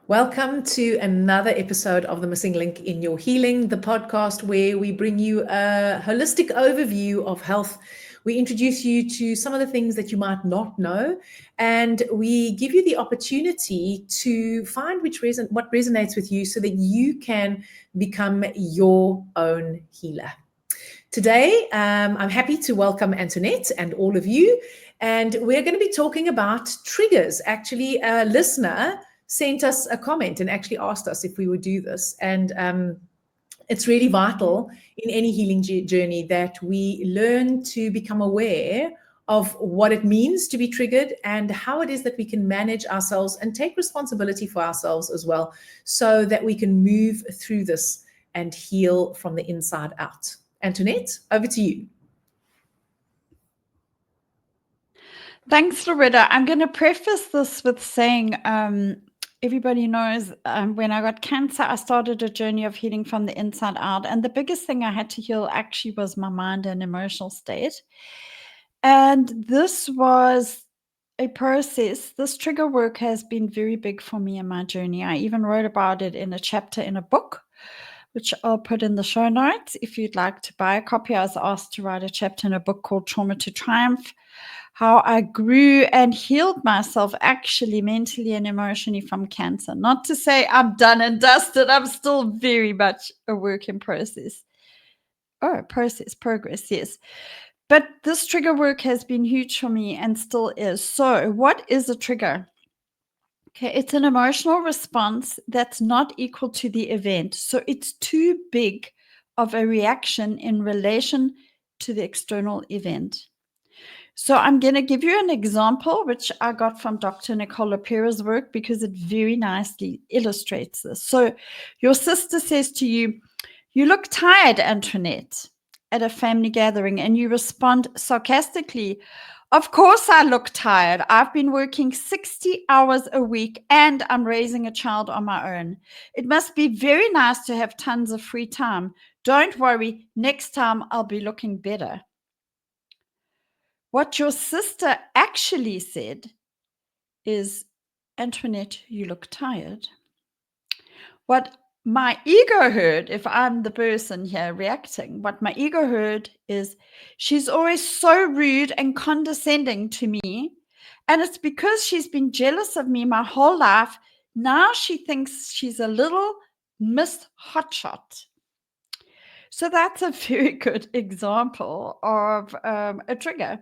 Welcome to another episode of The Missing Link in Your Healing, the podcast where we bring you a holistic overview of health. We introduce you to some of the things that you might not know, and we give you the opportunity to find what resonates with you so that you can become your own healer. Today, I'm happy to welcome Antoinette and all of you, and we're going to be talking about triggers. Actually, a listener sent us a comment and actually asked us if we would do this. And it's really vital in any healing journey that we learn to become aware of what it means to be triggered and how it is that we can manage ourselves and take responsibility for ourselves as well, so that we can move through this and heal from the inside out. Antoinette, over to you. Thanks, Loretta. I'm going to preface this with saying everybody knows when I got cancer, I started a journey of healing from the inside out. And the biggest thing I had to heal actually was my mind and emotional state. And this was a process. This trigger work has been very big for me in my journey. I even wrote about it in a chapter in a book, which I'll put in the show notes. If you'd like to buy a copy, I was asked to write a chapter in a book called Trauma to Triumph, how I grew and healed myself actually mentally and emotionally from cancer. Not to say I'm done and dusted. I'm still very much a work in process. Progress, yes. But this trigger work has been huge for me and still is. So what is a trigger? Okay, it's an emotional response that's not equal to the event. So it's too big of a reaction in relation to the external event. So I'm going to give you an example, which I got from Dr. Nicole Pera's work, because it very nicely illustrates this. So your sister says to you, "You look tired, Antoinette," at a family gathering, and you respond sarcastically, "Of course I look tired. I've been working 60 hours a week and I'm raising a child on my own. It must be very nice to have tons of free time. Don't worry, next time I'll be looking better." What your sister actually said is, "Antoinette, you look tired." What my ego heard, if I'm the person here reacting, what my ego heard is, "She's always so rude and condescending to me. And it's because she's been jealous of me my whole life. Now she thinks she's a little Miss Hotshot." So that's a very good example of a trigger.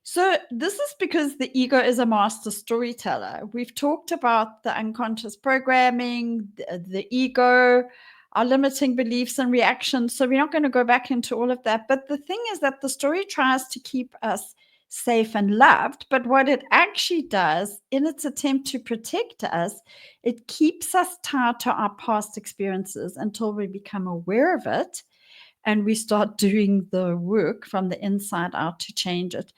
So this is because the ego is a master storyteller. We've talked about the unconscious programming, the ego, our limiting beliefs and reactions. So we're not going to go back into all of that. But the thing is that the story tries to keep us safe and loved. But what it actually does in its attempt to protect us, it keeps us tied to our past experiences until we become aware of it. And we start doing the work from the inside out to change it.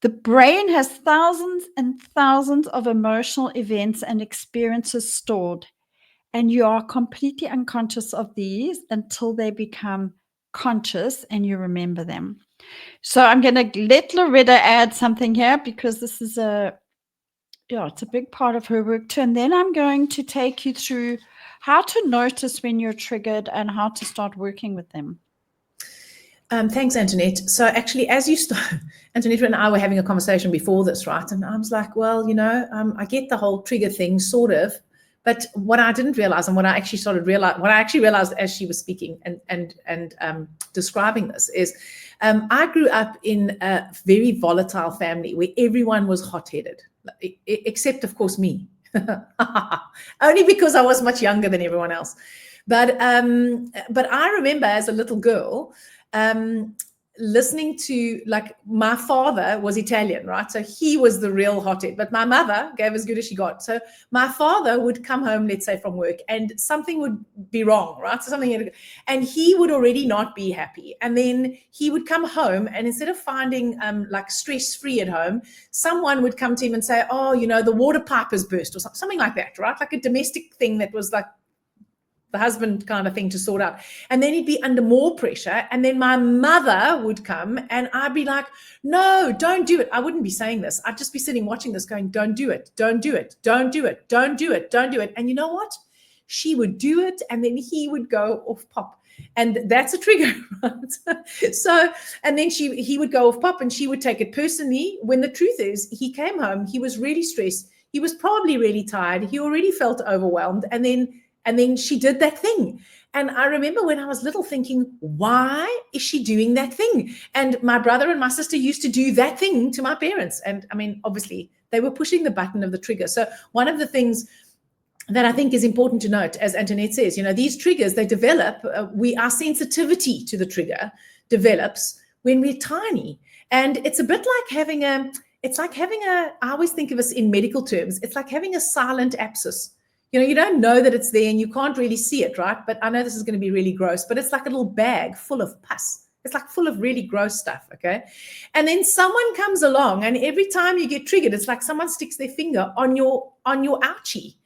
The brain has thousands and thousands of emotional events and experiences stored, and you are completely unconscious of these until they become conscious and you remember them. So I'm going to let Loretta add something here, because this is it's a big part of her work too. And then I'm going to take you through how to notice when you're triggered and how to start working with them. Thanks, Antoinette. So actually, as you start, Antoinette and I were having a conversation before this, right? And I was like, well, I get the whole trigger thing, sort of. But what I didn't realize, and what I actually realized as she was speaking and describing this is, I grew up in a very volatile family where everyone was hot-headed, except, of course, me. Only because I was much younger than everyone else. But I remember as a little girl, listening to, like, my father was Italian, right? So he was the real hothead, but my mother gave as good as she got. So my father would come home, let's say, from work, and something would be wrong, right? So and he would already not be happy. And then he would come home, and instead of finding like stress-free at home, someone would come to him and say, "Oh, the water pipe has burst," or something like that, right? Like a domestic thing that was like the husband kind of thing to sort out. And then he'd be under more pressure. And then my mother would come and I'd be like, no, don't do it. I wouldn't be saying this. I'd just be sitting watching this going, don't do it, don't do it, don't do it, don't do it, don't do it. And you know what? She would do it and then he would go off pop. And that's a trigger, right? So, and then he would go off pop and she would take it personally, when the truth is he came home, he was really stressed. He was probably really tired. He already felt overwhelmed. And then she did that thing. And I remember when I was little thinking, why is she doing that thing? And my brother and my sister used to do that thing to my parents. And I mean, obviously they were pushing the button of the trigger. So one of the things that I think is important to note, as Antoinette says, these triggers, they develop, our sensitivity to the trigger develops when we're tiny. And it's a bit like having I always think of us in medical terms, it's like having a silent abscess. You don't know that it's there and you can't really see it, right? But I know this is going to be really gross, but it's like a little bag full of pus. It's like full of really gross stuff, okay? And then someone comes along and every time you get triggered, it's like someone sticks their finger on your ouchie.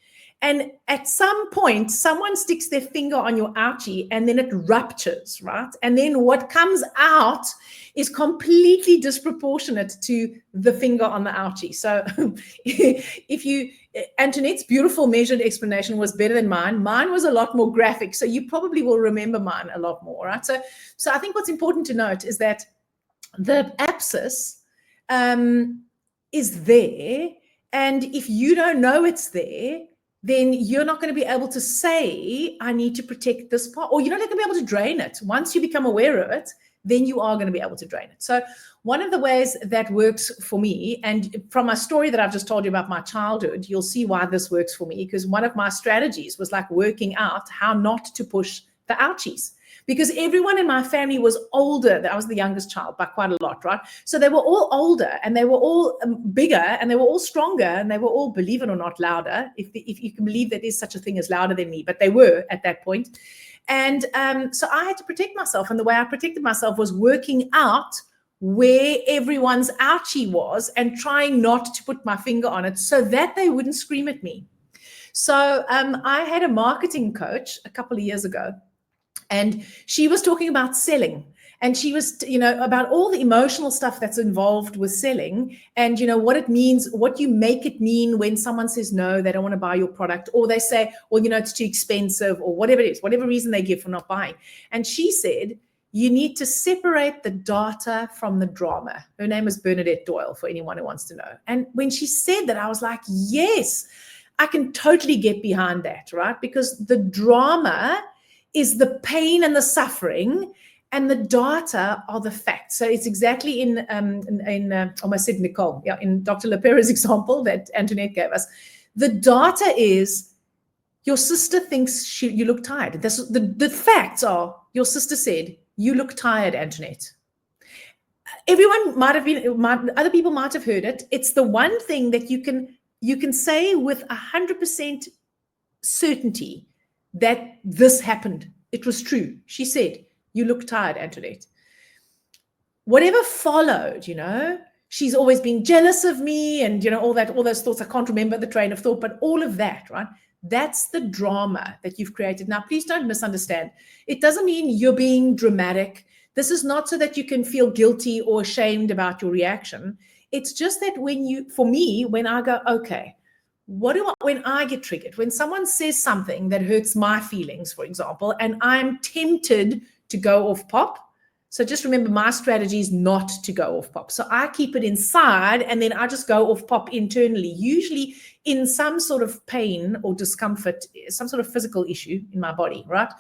And at some point, someone sticks their finger on your ouchie and then it ruptures, right? And then what comes out is completely disproportionate to the finger on the ouchie. So Antoinette's beautiful measured explanation was better than mine. Mine was a lot more graphic. So you probably will remember mine a lot more, right? So I think what's important to note is that the abscess is there. And if you don't know it's there, then you're not going to be able to say, I need to protect this part, or you're not going to be able to drain it. Once you become aware of it, then you are going to be able to drain it. So one of the ways that works for me, and from my story that I've just told you about my childhood, you'll see why this works for me, because one of my strategies was like working out how not to push the ouchies. Because everyone in my family was older. I was the youngest child by quite a lot, right? So they were all older and they were all bigger and they were all stronger and they were all, believe it or not, louder. If you can believe that there's such a thing as louder than me, but they were at that point. And so I had to protect myself. And the way I protected myself was working out where everyone's ouchie was and trying not to put my finger on it so that they wouldn't scream at me. So I had a marketing coach a couple of years ago. And she was talking about selling, and she was, about all the emotional stuff that's involved with selling, and, what it means, what you make it mean when someone says no, they don't want to buy your product, or they say, well, it's too expensive, or whatever it is, whatever reason they give for not buying. And she said, you need to separate the data from the drama. Her name is Bernadette Doyle, for anyone who wants to know. And when she said that, I was like, yes, I can totally get behind that, right? Because the drama is the pain and the suffering, and the data are the facts. So it's exactly in almost said Nicole, in Dr. LaPera's example that Antoinette gave us. The data is your sister thinks you look tired. The facts are your sister said you look tired, Antoinette. Everyone other people might have heard it. It's the one thing that you can say with 100% certainty that this happened. It was true. She said, you look tired, Antoinette. Whatever followed, she's always been jealous of me and, all those thoughts. I can't remember the train of thought, but all of that, right? That's the drama that you've created. Now, please don't misunderstand. It doesn't mean you're being dramatic. This is not so that you can feel guilty or ashamed about your reaction. It's just that when I go, okay, when I get triggered, when someone says something that hurts my feelings, for example, and I'm tempted to go off pop. So just remember, my strategy is not to go off pop. So I keep it inside and then I just go off pop internally, usually in some sort of pain or discomfort, some sort of physical issue in my body, right?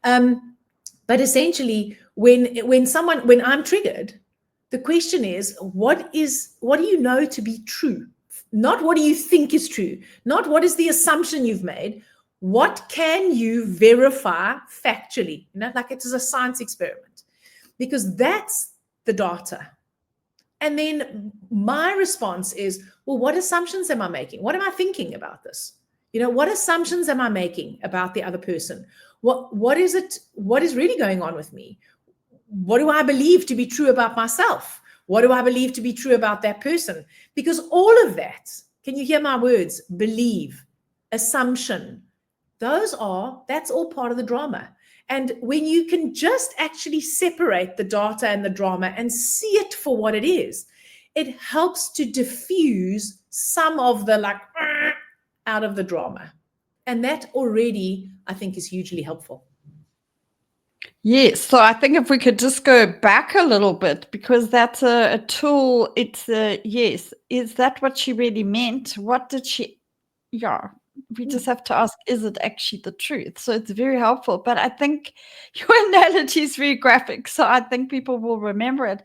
But essentially, when I'm triggered, the question is, what do you know to be true? Not what do you think is true, not what is the assumption you've made, what can you verify factually, like it is a science experiment, because that's the data. And then my response is, well, what assumptions am I making? What am I thinking about this? What assumptions am I making about the other person? What is really going on with me? What do I believe to be true about myself? What do I believe to be true about that person? Because all of that, can you hear my words? Believe, assumption, That's all part of the drama. And when you can just actually separate the data and the drama and see it for what it is, it helps to diffuse some of the like out of the drama. And that already, I think, is hugely helpful. Yes, so I think if we could just go back a little bit, because that's a tool. It's yes, is that what she really meant? What did she? Yeah, we just have to ask: is it actually the truth? So it's very helpful. But I think your analogy is very graphic, so I think people will remember it.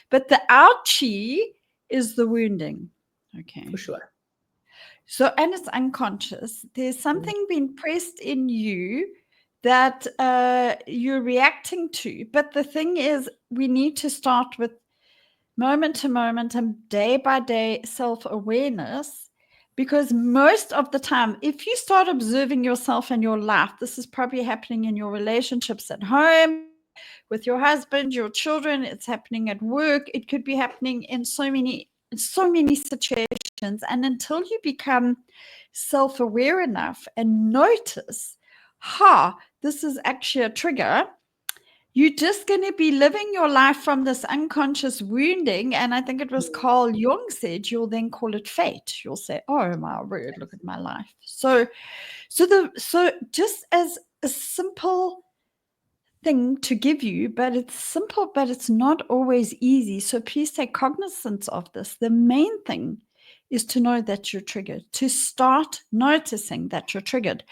But the ouchie is the wounding. Okay. For sure. So, and it's unconscious. There's something being pressed in you that you're reacting to. But the thing is, we need to start with moment to moment and day by day self awareness. Because most of the time, if you start observing yourself and your life, this is probably happening in your relationships at home, with your husband, your children, it's happening at work, it could be happening in so many situations. And until you become self-aware enough and notice, this is actually a trigger, you're just going to be living your life from this unconscious wounding. And I think it was Carl Jung said, you'll then call it fate. You'll say, oh my word, look at my life. So just as a simple thing to give you, but it's simple, but it's not always easy. So please take cognizance of this. The main thing is to know that you're triggered, to start noticing that you're triggered.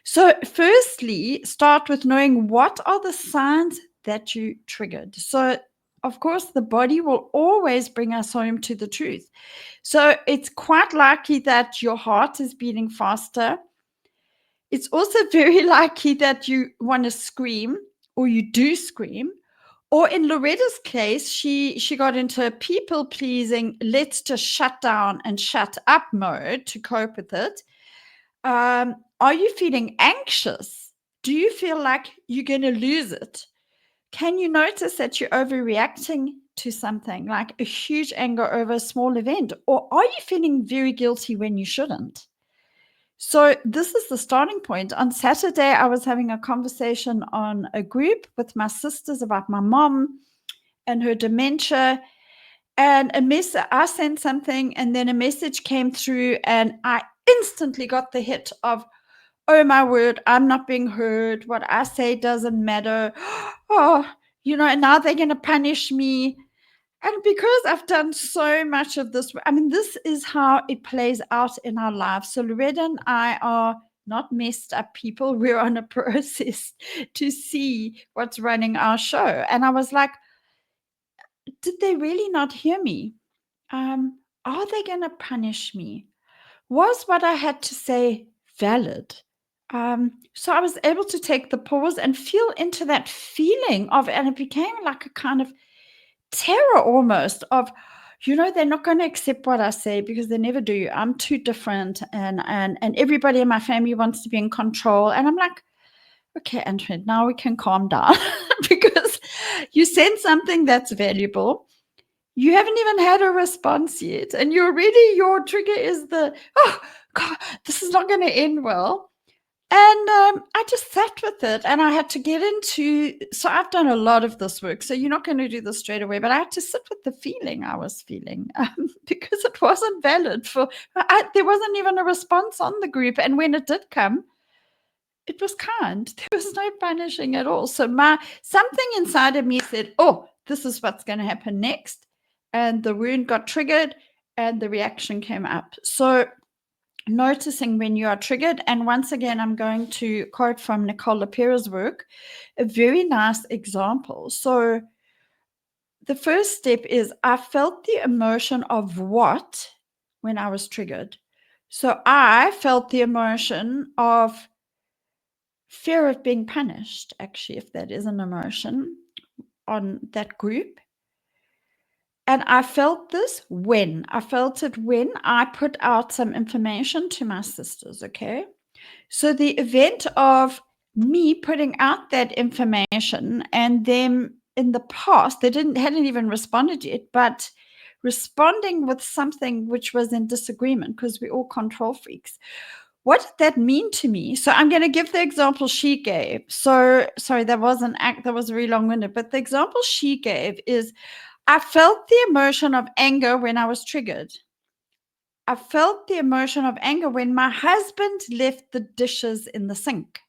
So firstly, start with knowing what are the signs that you triggered. So of course, the body will always bring us home to the truth. So it's quite likely that your heart is beating faster. It's also very likely that you want to scream, or you do scream. Or in Loretta's case, she got into a people-pleasing, let's just shut down and shut up mode to cope with it. Are you feeling anxious? Do you feel like you're going to lose it? Can you notice that you're overreacting to something, like a huge anger over a small event? Or are you feeling very guilty when you shouldn't? So this is the starting point. On Saturday, I was having a conversation on a group with my sisters about my mom and her dementia. And I sent something, and then a message came through, and I instantly got the hit of, oh my word, I'm not being heard. What I say doesn't matter. Oh, now they're going to punish me. And because I've done so much of this, I mean, this is how it plays out in our lives. So Loretta and I are not messed up people. We're on a process to see what's running our show. And I was like, did they really not hear me? Are they going to punish me? Was what I had to say valid? So I was able to take the pause and feel into that feeling of, and it became like a kind of terror almost of, they're not going to accept what I say because they never do. I'm too different, and everybody in my family wants to be in control. And I'm like, okay, Antoinette, now we can calm down because you sent something that's valuable. You haven't even had a response yet, and your trigger is oh God, this is not going to end well. And I just sat with it, and I had to get into, so I've done a lot of this work. So you're not going to do this straight away, but I had to sit with the feeling I was feeling because it wasn't valid there wasn't even a response on the group. And when it did come, it was kind. There was no punishing at all. So something inside of me said, oh, this is what's going to happen next. And the wound got triggered and the reaction came up. So noticing when you are triggered. And once again, I'm going to quote from Nicole LaPera's work, a very nice example. So the first step is, I felt the emotion of what when I was triggered. So I felt the emotion of fear of being punished, actually, if that is an emotion on that group. And I felt this when I put out some information to my sisters, okay? So the event of me putting out that information and them in the past, they hadn't even responded yet, but responding with something which was in disagreement, because we're all control freaks, what did that mean to me? So I'm going to give the example she gave. So sorry, that was an act that was very long-winded, but the example she gave is, I felt the emotion of anger when I was triggered. I felt the emotion of anger when my husband left the dishes in the sink.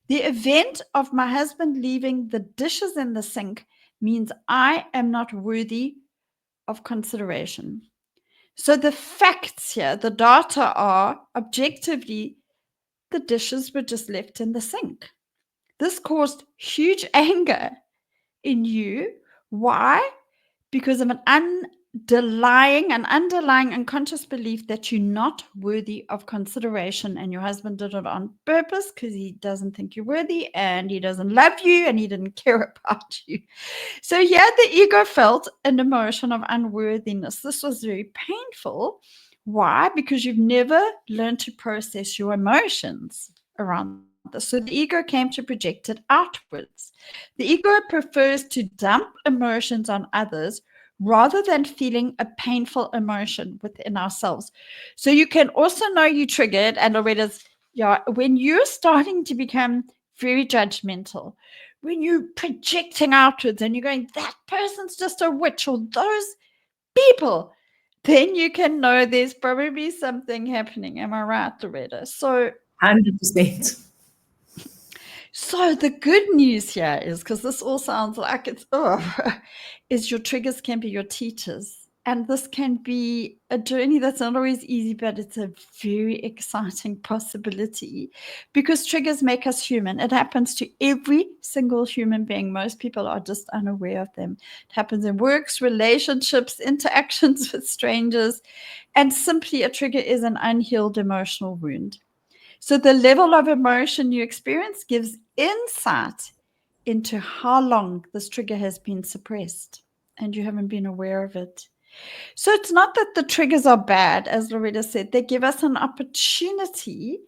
The event of my husband leaving the dishes in the sink means I am not worthy of consideration. So the facts here, the data are objectively, the dishes were just left in the sink. This caused huge anger in you. Why? Because of an underlying unconscious belief that you're not worthy of consideration, and your husband did it on purpose because he doesn't think you're worthy and he doesn't love you and he didn't care about you. So here the ego felt an emotion of unworthiness. This was very painful. Why? Because you've never learned to process your emotions around this. So the ego came to project it outwards. The ego prefers to dump emotions on others rather than feeling a painful emotion within ourselves. So you can also know you triggered, and Loretta's, yeah, when you're starting to become very judgmental, when you're projecting outwards and you're going, that person's just a witch, or those people, then you can know there's probably something happening. Am I right, Loretta? So 100%. So the good news here is, because this all sounds like it's, is your triggers can be your teachers. And this can be a journey that's not always easy, but it's a very exciting possibility, because triggers make us human. It happens to every single human being. Most people are just unaware of them. It happens in works, relationships, interactions with strangers, and simply a trigger is an unhealed emotional wound. So the level of emotion you experience gives insight into how long this trigger has been suppressed and you haven't been aware of it. So it's not that the triggers are bad, as Loretta said, they give us an opportunity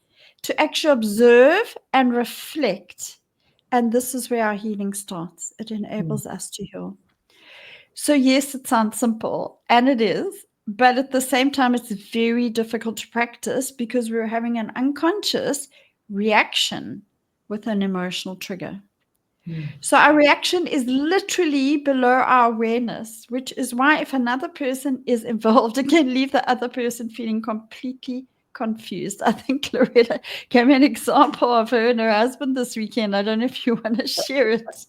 to actually observe and reflect. And this is where our healing starts. It enables us to heal. So yes, it sounds simple, and it is, but at the same time, it's very difficult to practice because we're having an unconscious reaction with an emotional trigger. So our reaction is literally below our awareness, which is why if another person is involved, it can leave the other person feeling completely confused. I think Loretta gave me an example of her and her husband this weekend. I don't know if you want to share it.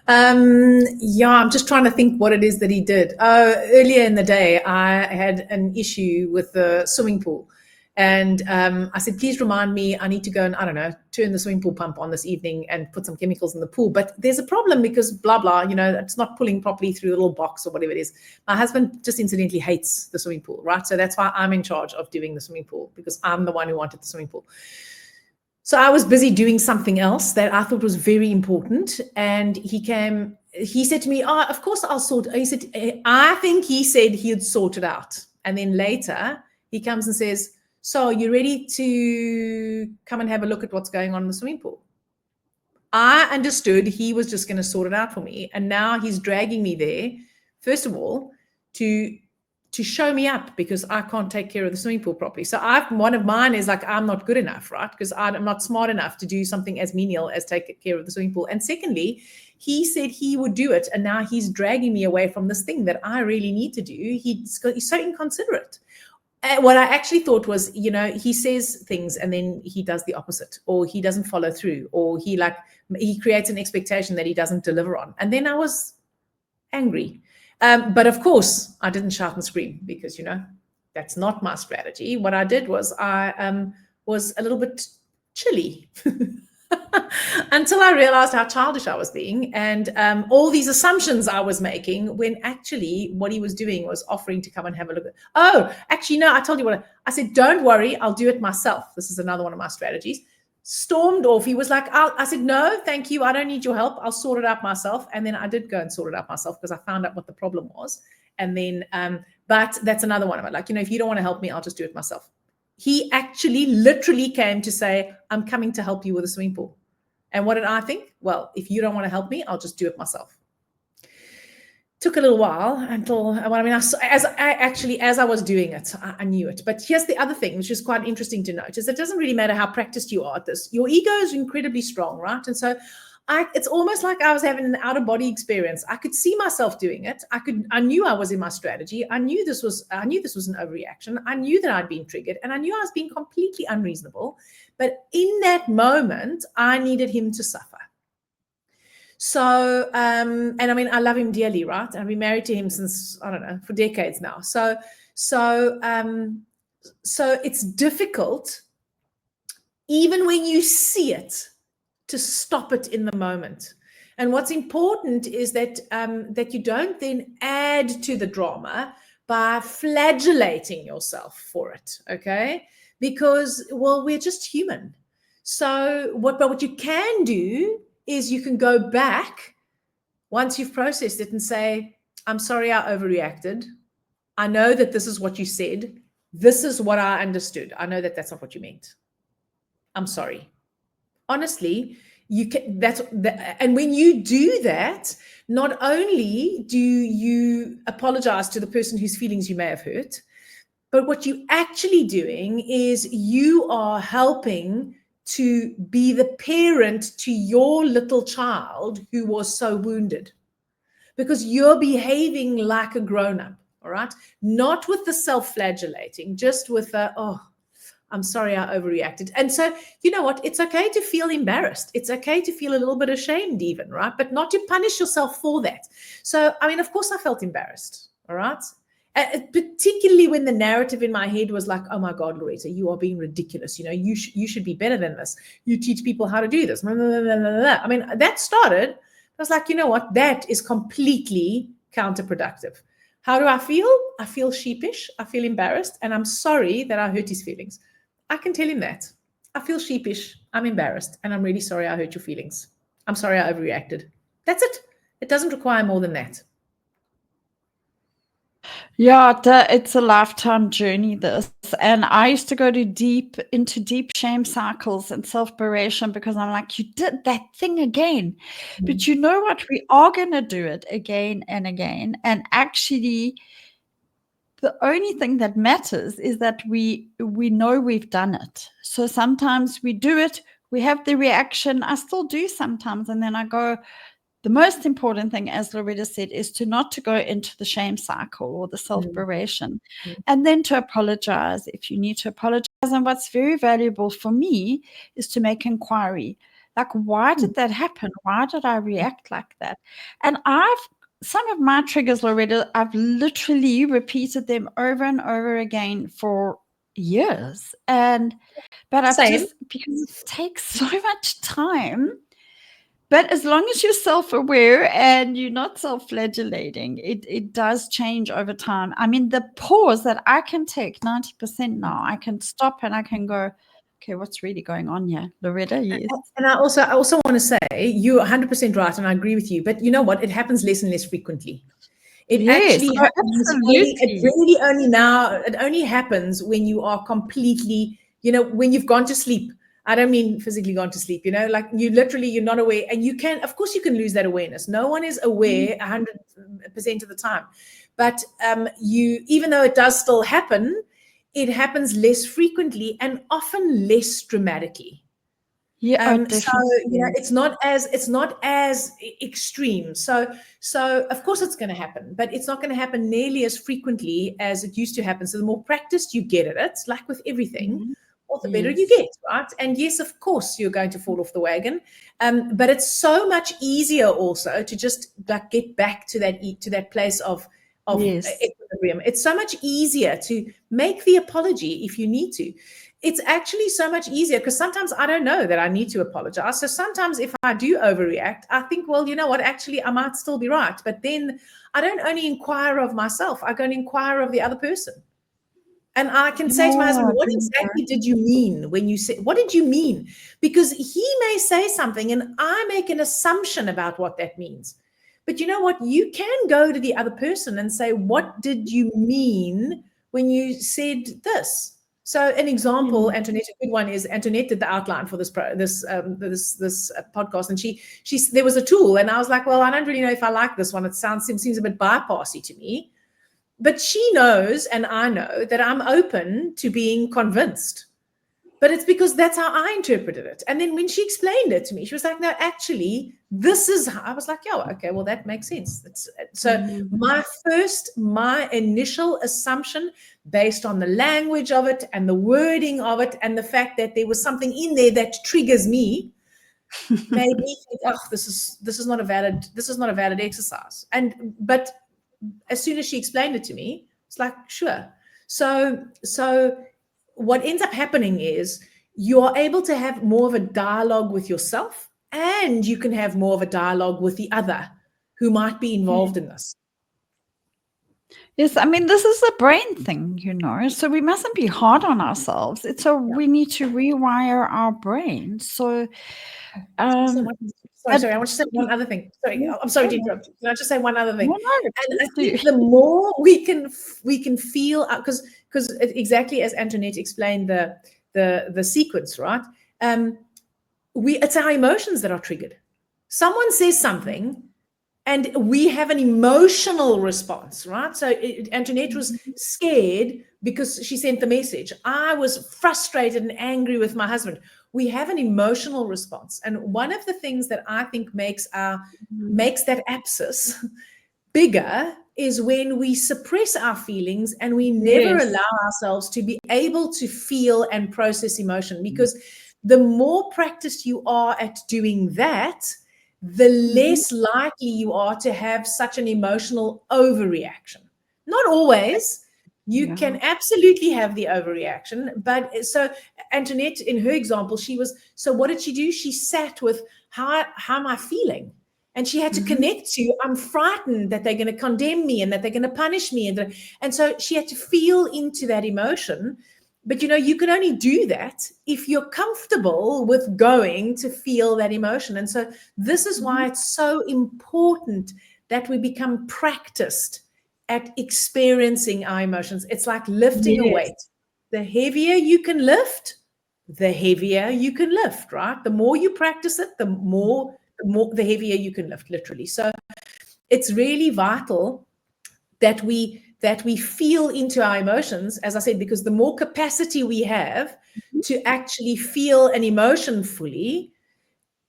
Yeah, I'm just trying to think what it is that he did. Earlier in the day, I had an issue with the swimming pool. And I said, please remind me, I need to go and, I don't know, turn the swimming pool pump on this evening and put some chemicals in the pool. But there's a problem because blah, blah, it's not pulling properly through the little box or whatever it is. My husband just incidentally hates the swimming pool, right? So that's why I'm in charge of doing the swimming pool, because I'm the one who wanted the swimming pool. So I was busy doing something else that I thought was very important. And he said to me, oh, of course I'll sort it. He said, I think he said he'd sort it out. And then later he comes and says, so are you ready to come and have a look at what's going on in the swimming pool? I understood he was just going to sort it out for me. And now he's dragging me there, first of all, to show me up because I can't take care of the swimming pool properly. So one of mine is like, I'm not good enough, right? Because I'm not smart enough to do something as menial as take care of the swimming pool. And secondly, he said he would do it. And now he's dragging me away from this thing that I really need to do. He's so inconsiderate. What I actually thought was, he says things and then he does the opposite, or he doesn't follow through, or he creates an expectation that he doesn't deliver on. And then I was angry. But of course, I didn't shout and scream because, that's not my strategy. What I did was I was a little bit chilly until I realized how childish I was being and all these assumptions I was making, when actually what he was doing was offering to come and have a look at. Oh, actually, no, I told you what I said. Don't worry, I'll do it myself. This is another one of my strategies. Stormed off. He was like, I said, no, thank you. I don't need your help. I'll sort it out myself. And then I did go and sort it out myself because I found out what the problem was. And then, but that's another one of it. Like, if you don't want to help me, I'll just do it myself. He actually literally came to say, I'm coming to help you with a swimming pool. And what did I think? Well, if you don't want to help me, I'll just do it myself. took a little while until, well, I mean, as I was doing it, I knew it. But here's the other thing, which is quite interesting to note, is it doesn't really matter how practiced you are at this. Your ego is incredibly strong, right? And so it's almost like I was having an out of body experience. I could see myself doing it. I knew I was in my strategy. I knew this was an overreaction. I knew that I'd been triggered, and I knew I was being completely unreasonable. But in that moment, I needed him to suffer. So, and I mean, I love him dearly, right? I've been married to him since, I don't know, for decades now. So it's difficult, even when you see it, to stop it in the moment. And what's important is that that you don't then add to the drama by flagellating yourself for it, okay? Because, well, we're just human. So what you can do is you can go back once you've processed it and say, I'm sorry I overreacted. I know that this is what you said. This is what I understood. I know that that's not what you meant. I'm sorry. Honestly, you can, and when you do that, not only do you apologize to the person whose feelings you may have hurt, but what you're actually doing is you are helping to be the parent to your little child who was so wounded, because you're behaving like a grown-up, all right? Not with the self-flagellating, just with the, oh, I'm sorry I overreacted. And so, you know what? It's okay to feel embarrassed. It's okay to feel a little bit ashamed even, right? But not to punish yourself for that. So, I mean, of course I felt embarrassed, all right? Particularly when the narrative in my head was like, oh my God, Loretta, you are being ridiculous. You know, you should be better than this. You teach people how to do this. Blah, blah, blah, blah, blah. I mean, that started, I was like, you know what? That is completely counterproductive. How do I feel? I feel sheepish. I feel embarrassed. And I'm sorry that I hurt his feelings. I can tell him that. I feel sheepish. I'm embarrassed. And I'm really sorry I hurt your feelings. I'm sorry I overreacted. That's it. It doesn't require more than that. Yeah, it's a lifetime journey, this. And I used to go into deep shame cycles and self-beration because I'm like, you did that thing again. But you know what? We are going to do it again and again. And actually, the only thing that matters is that we know we've done it. So sometimes we do it, we have the reaction. I still do sometimes. And then I go, the most important thing, as Loretta said, is not to go into the shame cycle or the self-beration, and then to apologize if you need to apologize. And what's very valuable for me is to make inquiry. Like, why did that happen? Why did I react like that? And some of my triggers, Loretta, I've literally repeated them over and over again for years. But I've just, because it takes so much time. But as long as you're self-aware and you're not self-flagellating, it does change over time. I mean, the pause that I can take 90% now, I can stop and I can go, okay, what's really going on here? Loretta, yes. And I also want to say, you're 100% right, and I agree with you. But you know what? It happens less and less frequently. It actually happens. It only happens when you are completely, you know, when you've gone to sleep. I don't mean physically gone to sleep, you know, like you're not aware. And you can, of course, you can lose that awareness. No one is aware 100% of the time. But even though it does still happen, it happens less frequently and often less dramatically. Yeah, so you know, it's not as extreme. So of course it's going to happen, but it's not going to happen nearly as frequently as it used to happen. So the more practiced you get at it, like with everything, or the better you get, right? And yes, of course, you're going to fall off the wagon, but it's so much easier also to just like get back to that place of equilibrium. It's so much easier to make the apology if you need to. It's actually so much easier because sometimes I don't know that I need to apologize. So sometimes if I do overreact, I think, well, you know what, actually I might still be right. But then I don't only inquire of myself, I go and inquire of the other person. And I can say to my husband, what exactly did you mean when you said, what did you mean? Because he may say something and I make an assumption about what that means. But you know what? You can go to the other person and say, what did you mean when you said this? So an example, Antoinette, a good one is Antoinette did the outline for this podcast, and there was a tool, and I was like, well, I don't really know if I like this one. It seems a bit bypassy to me, but she knows, and I know that I'm open to being convinced. But it's because that's how I interpreted it. And then when she explained it to me, she was like, no, actually, this is how. I was like, yeah, okay, well, that makes sense. So my initial assumption, based on the language of it and the wording of it and the fact that there was something in there that triggers me, made me think, oh, this is not a valid exercise. But as soon as she explained it to me, it's like, sure. So what ends up happening is you're able to have more of a dialogue with yourself, and you can have more of a dialogue with the other who might be involved in this. Yes, I mean, this is a brain thing, so we mustn't be hard on ourselves. We need to rewire our brain. So, sorry, I want to say one other thing. Sorry, I'm sorry to interrupt. Can I just say one other thing? No, and I think the more we can feel, because exactly as Antoinette explained the sequence, right? It's our emotions that are triggered. Someone says something, and we have an emotional response, right? So Antoinette was scared because she sent the message. I was frustrated and angry with my husband. We have an emotional response. And one of the things that I think makes that abscess bigger is when we suppress our feelings and we never allow ourselves to be able to feel and process emotion. Because the more practiced you are at doing that, the less likely you are to have such an emotional overreaction. Not always. You can absolutely have the overreaction. But so Antoinette, in her example, so what did she do? She sat with, how am I feeling? And she had to connect to, I'm frightened that they're going to condemn me and that they're going to punish me. And so she had to feel into that emotion. But, you can only do that if you're comfortable with going to feel that emotion. And so this is why it's so important that we become practiced at experiencing our emotions. It's like lifting a weight. The heavier you can lift, the heavier you can lift, right? The more you practice it, the heavier you can lift, literally. So it's really vital that we feel into our emotions, as I said, because the more capacity we have to actually feel an emotion fully,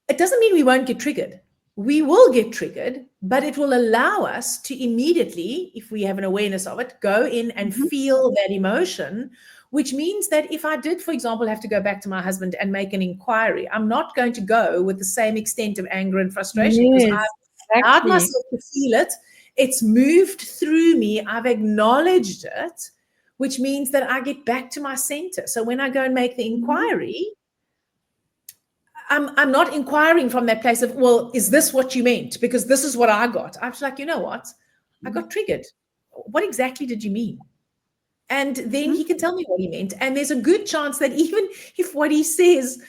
it doesn't mean we won't get triggered. We will get triggered, but it will allow us to immediately, if we have an awareness of it, go in and feel that emotion, which means that if I did, for example, have to go back to my husband and make an inquiry, I'm not going to go with the same extent of anger and frustration, because I've allowed myself to feel it. It's moved through me. I've acknowledged it, which means that I get back to my center. So when I go and make the inquiry, I'm not inquiring from that place of, well, is this what you meant? Because this is what I got. I'm just like, you know what? I got triggered. What exactly did you mean? And then he can tell me what he meant. And there's a good chance that even if what he says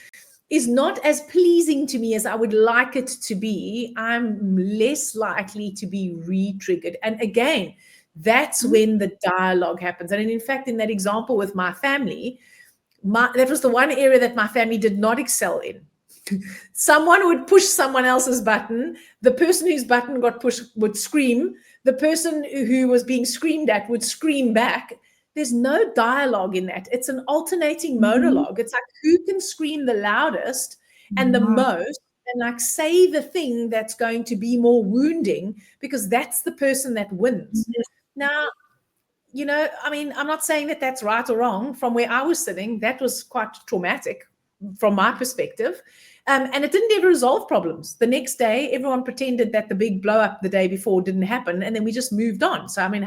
is not as pleasing to me as I would like it to be, I'm less likely to be re-triggered. And again, that's when the dialogue happens. And in fact, in that example with my family, that was the one area that my family did not excel in. Someone would push someone else's button. The person whose button got pushed would scream. The person who was being screamed at would scream back. There's no dialogue in that. It's an alternating monologue. It's like, who can scream the loudest and the most, and like say the thing that's going to be more wounding, because that's the person that wins. Now, I mean, I'm not saying that that's right or wrong. From where I was sitting, that was quite traumatic from my perspective. And it didn't ever resolve problems. The next day, everyone pretended that the big blow up the day before didn't happen. And then we just moved on. So, I mean,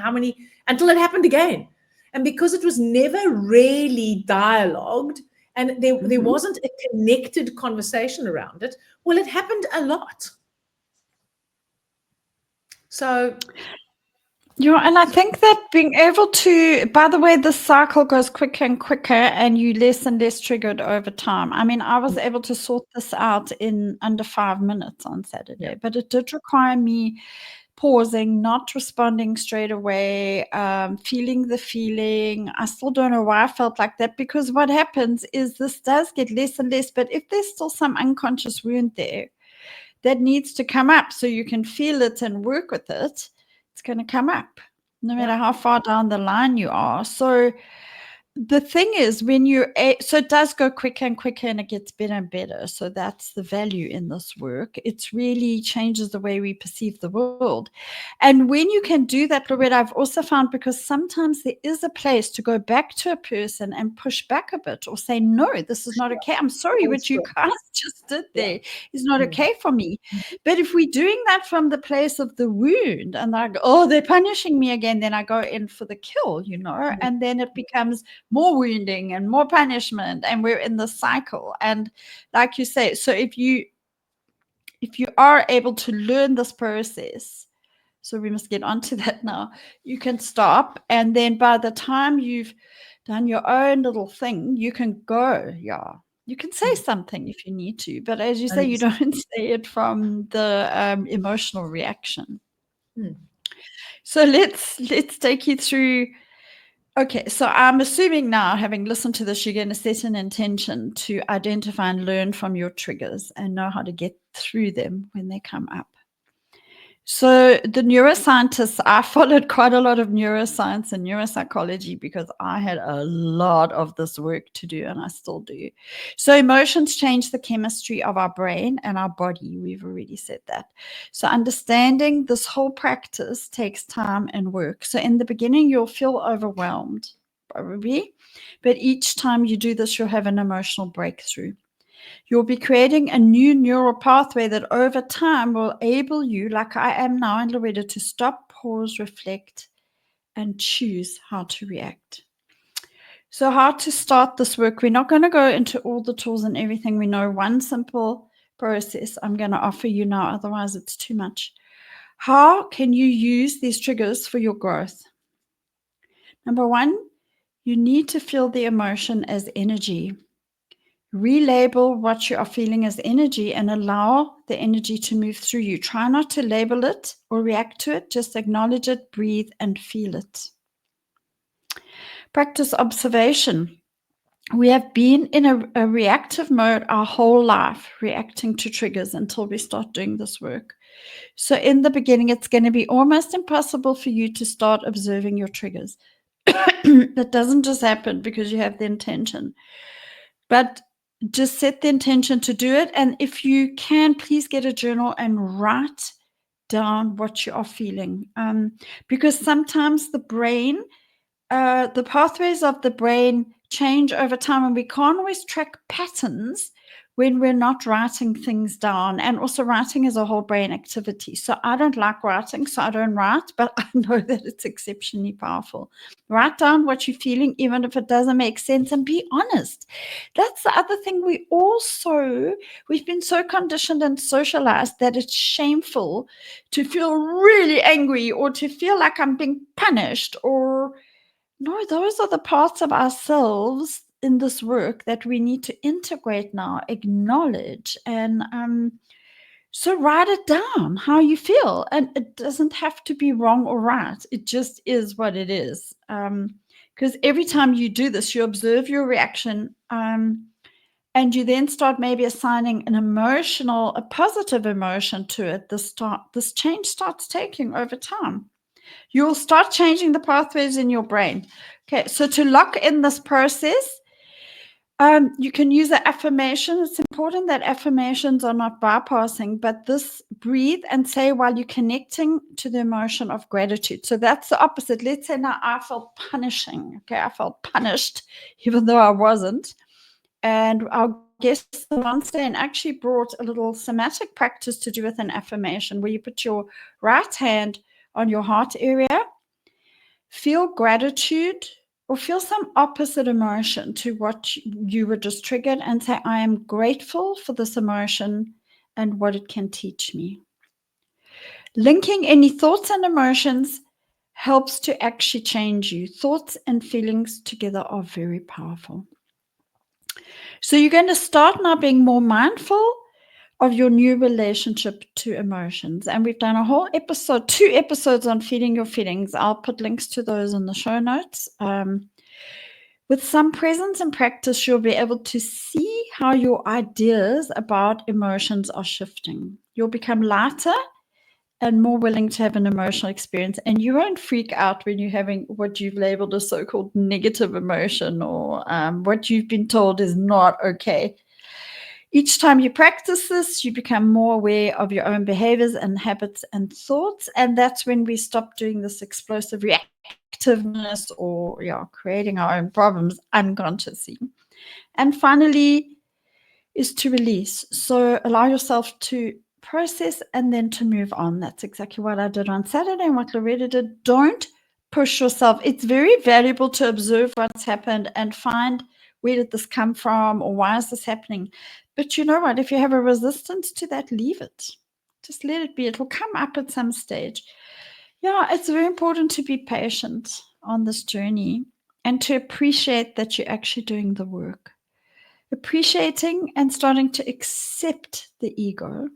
until it happened again. And because it was never really dialogued and there wasn't a connected conversation around it, well, it happened a lot. So... and I think that being able to, by the way, the cycle goes quicker and quicker and you less and less triggered over time. I mean, I was able to sort this out in under 5 minutes on Saturday, but it did require me pausing, not responding straight away, feeling the feeling. I still don't know why I felt like that, because what happens is this does get less and less, but if there's still some unconscious wound there that needs to come up so you can feel it and work with it, it's going to come up no matter how far down the line you are. So the thing is, when so it does go quicker and quicker, and it gets better and better. So that's the value in this work. It really changes the way we perceive the world. And when you can do that, Loretta, I've also found, because sometimes there is a place to go back to a person and push back a bit, or say, no, this is not okay. I'm sorry, what you guys just did there is not okay for me. But if we're doing that from the place of the wound, and I go, oh, they're punishing me again, then I go in for the kill, and then it becomes more wounding and more punishment, and we're in the cycle. And like you say, so if you are able to learn this process, so we must get onto that now, you can stop, and then by the time you've done your own little thing, you can go, you can say something if you need to, but as you say, you don't say it from the emotional reaction. So let's take you through. Okay, so I'm assuming now, having listened to this, you're going to set an intention to identify and learn from your triggers and know how to get through them when they come up. So the neuroscientists, I followed quite a lot of neuroscience and neuropsychology because I had a lot of this work to do, and I still do. So emotions change the chemistry of our brain and our body. We've already said that. So understanding this whole practice takes time and work. So in the beginning, you'll feel overwhelmed, probably, but each time you do this, you'll have an emotional breakthrough. You'll be creating a new neural pathway that over time will enable you, like I am now in Loretta, to stop, pause, reflect, and choose how to react. So how to start this work? We're not going to go into all the tools and everything. We know one simple process I'm going to offer you now, otherwise it's too much. How can you use these triggers for your growth? Number one, you need to feel the emotion as energy. Relabel what you are feeling as energy and allow the energy to move through you. Try not to label it or react to it. Just acknowledge it, breathe, and feel it. Practice observation. We have been in a reactive mode our whole life, reacting to triggers until we start doing this work. So in the beginning, it's going to be almost impossible for you to start observing your triggers. That doesn't just happen because you have the intention. But just set the intention to do it. And if you can, please get a journal and write down what you are feeling. Because sometimes the brain, the pathways of the brain change over time, and we can't always track patterns when we're not writing things down. And also, writing is a whole brain activity. So I don't like writing, so I don't write, but I know that it's exceptionally powerful. Write down what you're feeling, even if it doesn't make sense, and be honest. That's the other thing. We've been so conditioned and socialized that it's shameful to feel really angry or to feel like I'm being punished, or no, those are the parts of ourselves in this work that we need to integrate now, acknowledge, and so write it down how you feel. And it doesn't have to be wrong or right. It just is what it is. Because every time you do this, you observe your reaction, and you then start maybe assigning a positive emotion to it. This change starts taking over time. You'll start changing the pathways in your brain. Okay, so to lock in this process, you can use an affirmation. It's important that affirmations are not bypassing, but this breathe and say while you're connecting to the emotion of gratitude. So that's the opposite. Let's say now I felt punishing. Okay, I felt punished, even though I wasn't. And our guest Wednesday and actually brought a little somatic practice to do with an affirmation, where you put your right hand on your heart area, feel gratitude or feel some opposite emotion to what you were just triggered, and say, I am grateful for this emotion and what it can teach me. Linking any thoughts and emotions helps to actually change you. Thoughts and feelings together are very powerful. So you're going to start now being more mindful of your new relationship to emotions. And we've done a whole episode, 2 episodes on feeding your feelings. I'll put links to those in the show notes. With some presence and practice, you'll be able to see how your ideas about emotions are shifting. You'll become lighter and more willing to have an emotional experience. And you won't freak out when you're having what you've labeled a so-called negative emotion, or what you've been told is not okay. Each time you practice this, you become more aware of your own behaviors and habits and thoughts. And that's when we stop doing this explosive reactiveness or creating our own problems unconsciously. And finally, is to release. So allow yourself to process and then to move on. That's exactly what I did on Saturday and what Loretta did. Don't push yourself. It's very valuable to observe what's happened and find, where did this come from, or why is this happening? But you know what? If you have a resistance to that, leave it. Just let it be. It will come up at some stage. Yeah, it's very important to be patient on this journey and to appreciate that you're actually doing the work. Appreciating and starting to accept the ego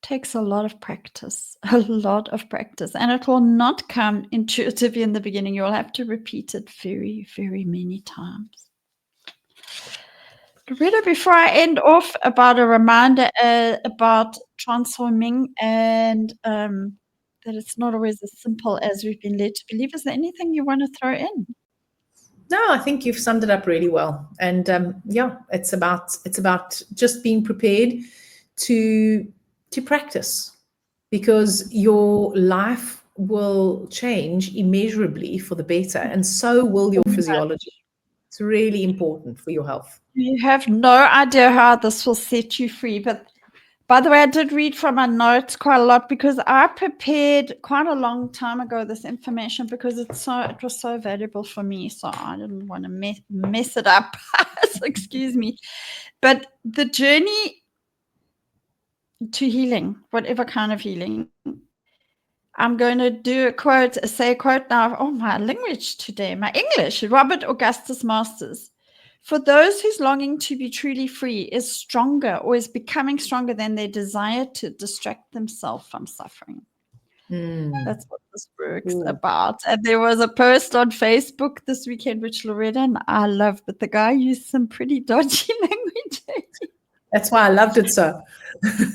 takes a lot of practice, and it will not come intuitively in the beginning. You'll have to repeat it very, very many times. Loretta, before I end off, about a reminder about transforming and that it's not always as simple as we've been led to believe. Is there anything you want to throw in? No, I think you've summed it up really well. And it's about just being prepared to practice, because your life will change immeasurably for the better, and so will your physiology. It's really important for your health. You have no idea how this will set you free. But by the way, I did read from my notes quite a lot, because I prepared quite a long time ago this information, because it was so valuable for me. So I didn't want to mess it up. So excuse me. But the journey to healing, whatever kind of healing, I'm going to say a quote now. Oh, my language today, my English, Robert Augustus Masters. For those whose longing to be truly free is stronger, or is becoming stronger than their desire to distract themselves from suffering. That's what this work's about. And there was a post on Facebook this weekend, which Loretta and I love, but the guy used some pretty dodgy language. That's why I loved it so.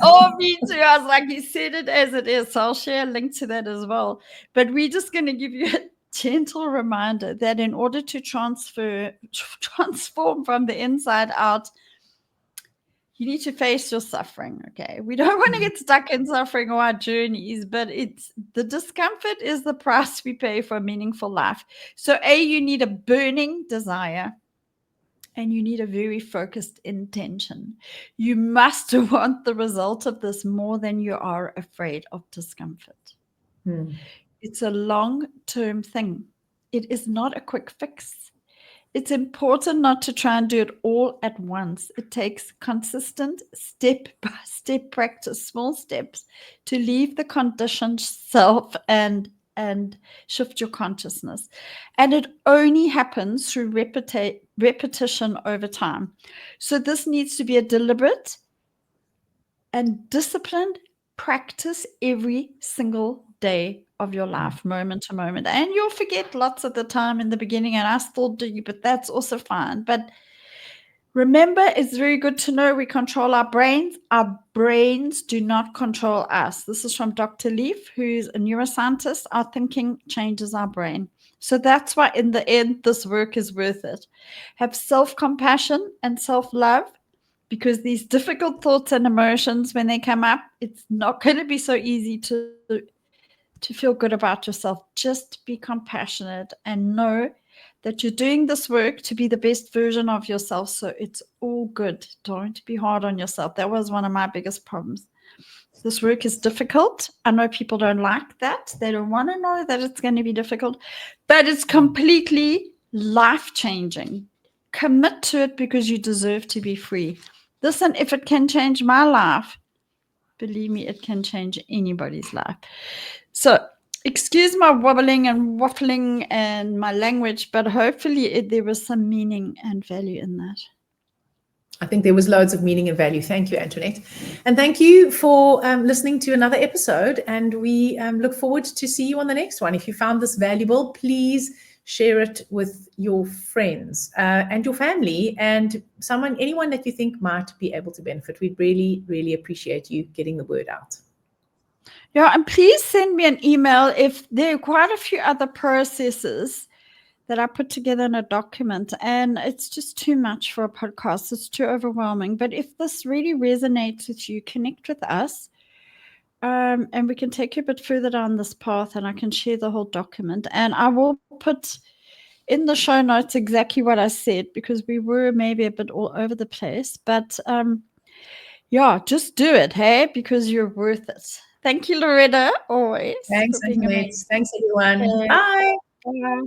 Oh, me too. I was like, he said it as it is. So I'll share a link to that as well. But we're just going to give you a gentle reminder that in order to transform from the inside out, you need to face your suffering. Okay. We don't want to get stuck in suffering or our journeys, but the discomfort is the price we pay for a meaningful life. So you need a burning desire. And you need a very focused intention. You must want the result of this more than you are afraid of discomfort. It's a long-term thing. It is not a quick fix. It's important not to try and do it all at once. It takes consistent step-by-step practice, small steps, to leave the conditioned self and shift your consciousness. And it only happens through repetition over time. So this needs to be a deliberate and disciplined practice every single day of your life, moment to moment. And you'll forget lots of the time in the beginning, and I still do, but that's also fine. But remember, it's very good to know we control our brains. Our brains do not control us. This is from Dr. Leaf, who's a neuroscientist. Our thinking changes our brain. So that's why in the end, this work is worth it. Have self-compassion and self-love, because these difficult thoughts and emotions, when they come up, it's not going to be so easy to feel good about yourself. Just be compassionate and know that you're doing this work to be the best version of yourself. So it's all good. Don't be hard on yourself. That was one of my biggest problems. This work is difficult. I know people don't like that. They don't want to know that it's going to be difficult, but it's completely life-changing. Commit to it, because you deserve to be free. Listen, if it can change my life, believe me, it can change anybody's life. So excuse my wobbling and waffling and my language, but hopefully there was some meaning and value in that. I think there was loads of meaning and value. Thank you, Antoinette. And thank you for listening to another episode. And we look forward to see you on the next one. If you found this valuable, please share it with your friends and your family and anyone that you think might be able to benefit. We'd really, really appreciate you getting the word out. Yeah, and please send me an email if there are quite a few other processes that I put together in a document, and it's just too much for a podcast. It's too overwhelming. But if this really resonates with you, connect with us, and we can take you a bit further down this path, and I can share the whole document. And I will put in the show notes exactly what I said, because we were maybe a bit all over the place. But yeah, just do it, hey, because you're worth it. Thank you, Loretta, always, Thanks, for being Antoinette. amazing. Thanks, everyone. Okay. Bye. Bye.